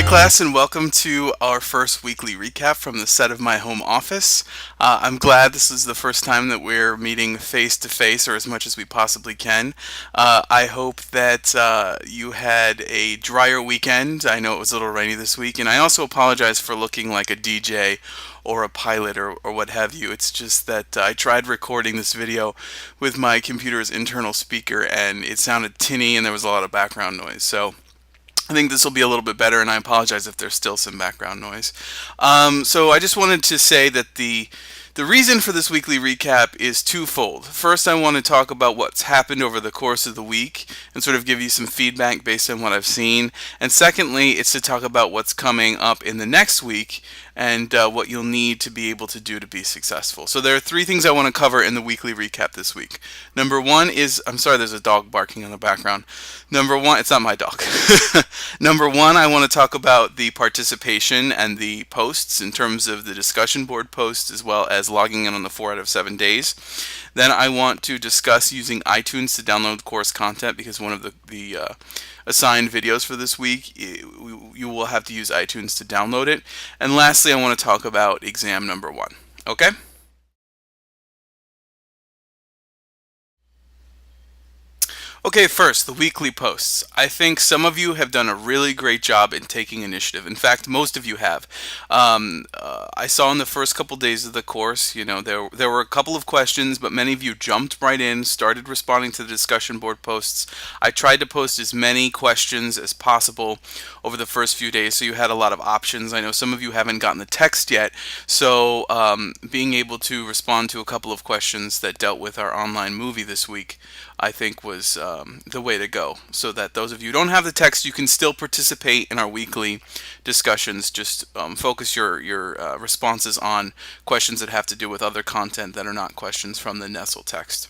Hi, class, and welcome to our first weekly recap from the set of my home office. I'm glad this is the first time that we're meeting face to face, or as much as we possibly can. I hope that you had a drier weekend. I know it was a little rainy this week, and I also apologize for looking like a DJ or a pilot or what have you. It's just that I tried recording this video with my computer's internal speaker, and it sounded tinny, and there was a lot of background noise. So I think this will be a little bit better, and I apologize if there's still some background noise. So I just wanted to say that the reason for this weekly recap is twofold. First, I want to talk about what's happened over the course of the week and sort of give you some feedback based on what I've seen. And secondly, it's to talk about what's coming up in the next week and what you'll need to be able to do to be successful. So there are three things I want to cover in the weekly recap this week. Number one is, I'm sorry, there's a dog barking in the background. Number one, it's not my dog. Number one, I want to talk about the participation and the posts in terms of the discussion board posts as well as logging in on the 4 out of 7 days. Then I want to discuss using iTunes to download course content because one of the assigned videos for this week, you will have to use iTunes to download it. And lastly, I want to talk about exam number one. Okay? Okay, first, the weekly posts. I think some of you have done a really great job in taking initiative. In fact, most of you have. I saw in the first couple days of the course, there were a couple of questions, but many of you jumped right in, started responding to the discussion board posts. I tried to post as many questions as possible over the first few days, so you had a lot of options. I know some of you haven't gotten the text yet, so being able to respond to a couple of questions that dealt with our online movie this week, I think was the way to go, so that those of you who don't have the text, you can still participate in our weekly discussions. Just focus your responses on questions that have to do with other content that are not questions from the Nestle text.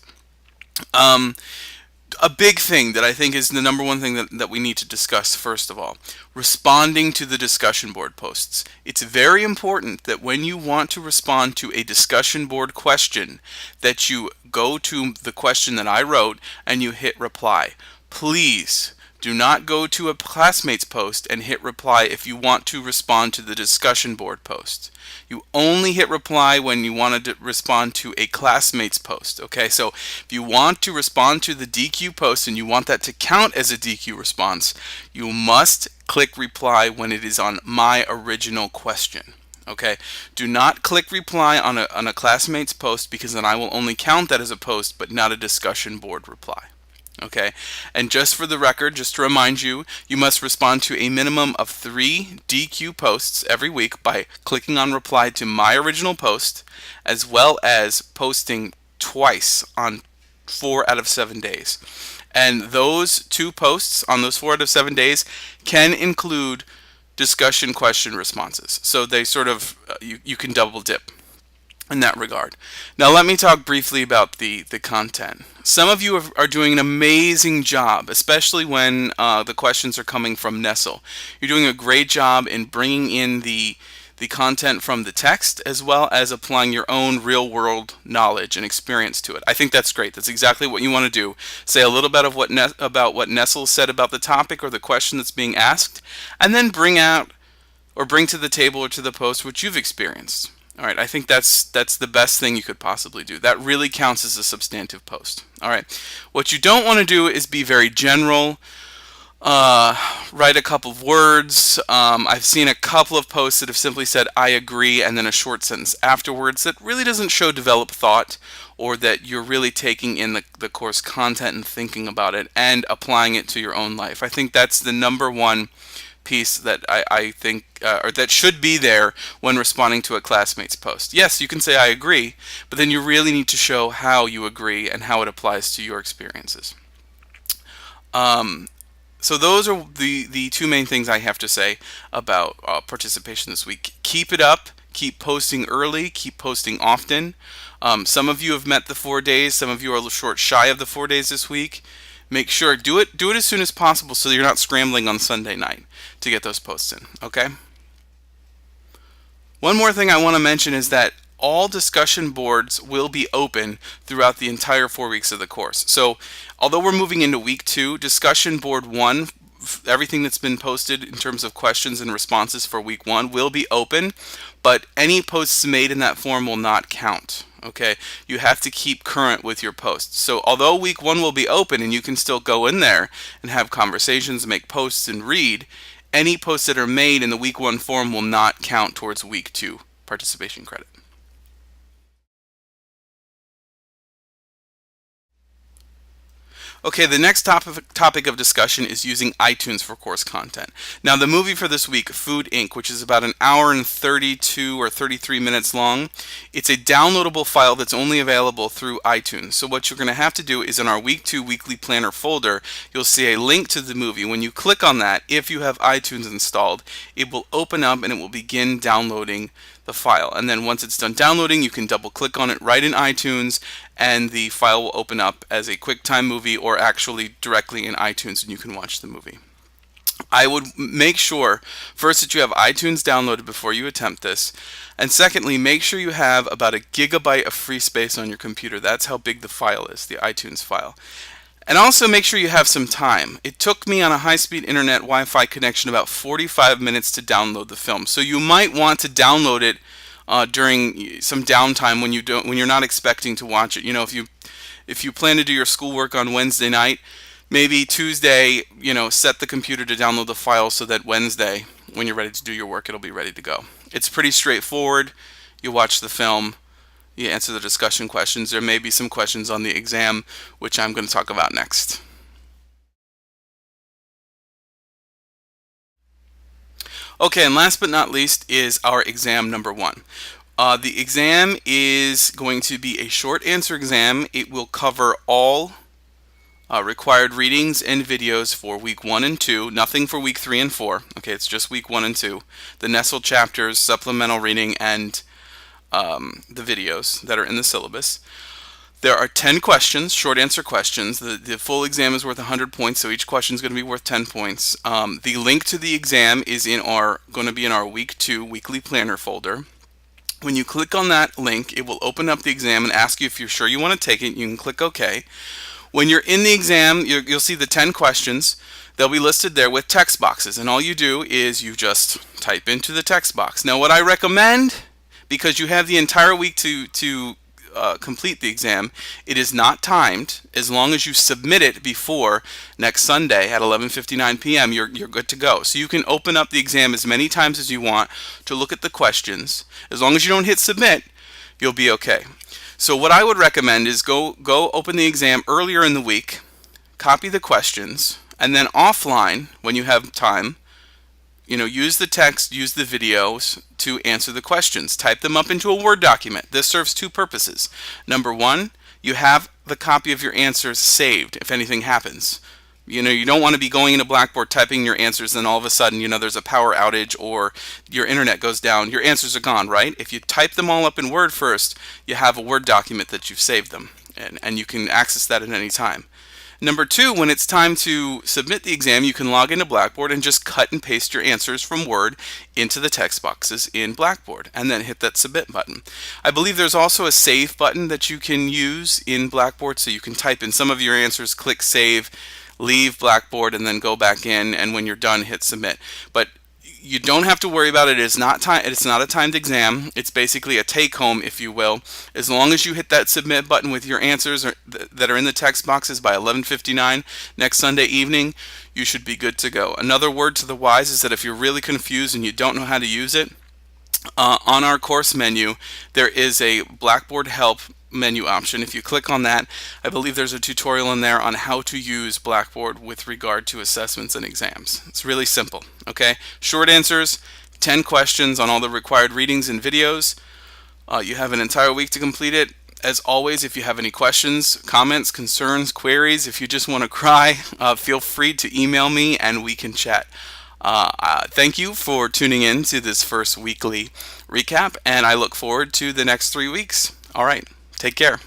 A big thing that I think is the number one thing that we need to discuss, first of all, responding to the discussion board posts. It's very important that when you want to respond to a discussion board question, that you go to the question that I wrote and you hit reply. Please do not go to a classmate's post and hit reply if you want to respond to the discussion board post. You only hit reply when you want to respond to a classmate's post. Okay, so if you want to respond to the DQ post and you want that to count as a DQ response, you must click reply when it is on my original question. Okay, do not click reply on a classmate's post, because then I will only count that as a post but not a discussion board reply. Okay, and just for the record, just to remind you, you must respond to a minimum of 3 DQ posts every week by clicking on reply to my original post, as well as posting twice on 4 out of 7 days. And those 2 posts on those 4 out of 7 days can include discussion question responses. So they sort of, you can double dip in that regard. Now let me talk briefly about the content. Some of you are doing an amazing job, especially when the questions are coming from Nestle. You're doing a great job in bringing in the content from the text, as well as applying your own real-world knowledge and experience to it. I think that's great. That's exactly what you want to do. Say a little bit of about what Nestle said about the topic or the question that's being asked, and then bring out or bring to the table or to the post what you've experienced. All right, I think that's the best thing you could possibly do. That really counts as a substantive post. All right, what you don't want to do is be very general. Write a couple of words. I've seen a couple of posts that have simply said "I agree" and then a short sentence afterwards. That really doesn't show developed thought, or that you're really taking in the course content and thinking about it and applying it to your own life. I think that's the number one piece that I think, or that should be there when responding to a classmate's post. Yes, you can say "I agree," but then you really need to show how you agree and how it applies to your experiences. So those are the 2 main things I have to say about participation this week. Keep it up. Keep posting early. Keep posting often. Some of you have met the 4 days. Some of you are a little short shy of the 4 days this week. Make sure, do it as soon as possible so you're not scrambling on Sunday night to get those posts in, okay? One more thing I want to mention is that all discussion boards will be open throughout the entire 4 weeks of the course. So although we're moving into week 2, discussion board 1 everything that's been posted in terms of questions and responses for week 1 will be open, but any posts made in that form will not count. Okay, you have to keep current with your posts. So although week 1 will be open and you can still go in there and have conversations, make posts, and read, any posts that are made in the week 1 form will not count towards week 2 participation credit. Okay, the next topic of discussion is using iTunes for course content. Now, the movie for this week, Food Inc., which is about an hour and 32 or 33 minutes long, it's a downloadable file that's only available through iTunes. So what you're going to have to do is in our Week 2 Weekly Planner folder, you'll see a link to the movie. When you click on that, if you have iTunes installed, it will open up and it will begin downloading the file. And then once it's done downloading, you can double click on it right in iTunes and the file will open up as a QuickTime movie or actually directly in iTunes and you can watch the movie. I would make sure first that you have iTunes downloaded before you attempt this, and secondly, make sure you have about 1 gigabyte of free space on your computer. That's how big the file is, the iTunes file. And also make sure you have some time. It took me on a high-speed internet Wi-Fi connection about 45 minutes to download the film. So you might want to download it during some downtime when you're not expecting to watch it. You know, if you plan to do your schoolwork on Wednesday night, maybe Tuesday, set the computer to download the file so that Wednesday, when you're ready to do your work, it'll be ready to go. It's pretty straightforward. You watch the film. You answer the discussion questions. There may be some questions on the exam, which I'm going to talk about next. Okay, and last but not least is our exam number 1. The exam is going to be a short answer exam. It will cover all required readings and videos for week 1 and 2, nothing for week 3 and 4. Okay, it's just week 1 and 2. The nestled chapters, supplemental reading, and the videos that are in the syllabus. There are 10 questions, short answer questions. The full exam is worth 100 points, so each question is going to be worth 10 points. The link to the exam is going to be in our Week 2 Weekly Planner folder. When you click on that link, it will open up the exam and ask you if you're sure you want to take it. You can click OK. When you're in the exam, you'll see the 10 questions. They'll be listed there with text boxes, and all you do is you just type into the text box. Now, what I recommend, because you have the entire week to complete the exam, it is not timed. As long as you submit it before next Sunday at 11:59 p.m., you're good to go. So you can open up the exam as many times as you want to look at the questions. As long as you don't hit submit, you'll be okay. So what I would recommend is go open the exam earlier in the week, copy the questions, and then offline, when you have time, use the text, use the videos to answer the questions. Type them up into a Word document. This serves 2 purposes. Number 1, you have the copy of your answers saved if anything happens. You don't want to be going into Blackboard typing your answers and all of a sudden, there's a power outage or your internet goes down. Your answers are gone, right? If you type them all up in Word first, you have a Word document that you've saved them, and you can access that at any time. Number 2, when it's time to submit the exam, you can log into Blackboard and just cut and paste your answers from Word into the text boxes in Blackboard, and then hit that submit button. I believe there's also a save button that you can use in Blackboard, so you can type in some of your answers, click save, leave Blackboard, and then go back in, and when you're done, hit submit. But you don't have to worry about it. It's not a timed exam. It's basically a take-home, if you will. As long as you hit that submit button with your answers that are in the text boxes by 11:59 next Sunday evening, you should be good to go. Another word to the wise is that if you're really confused and you don't know how to use it, on our course menu, there is a Blackboard Help menu option. If you click on that, I believe there's a tutorial in there on how to use Blackboard with regard to assessments and exams. It's really simple, okay? Short answers, 10 questions on all the required readings and videos. You have an entire week to complete it. As always, if you have any questions, comments, concerns, queries, if you just want to cry, feel free to email me and we can chat. Thank you for tuning in to this first weekly recap, and I look forward to the next 3 weeks. All right. Take care.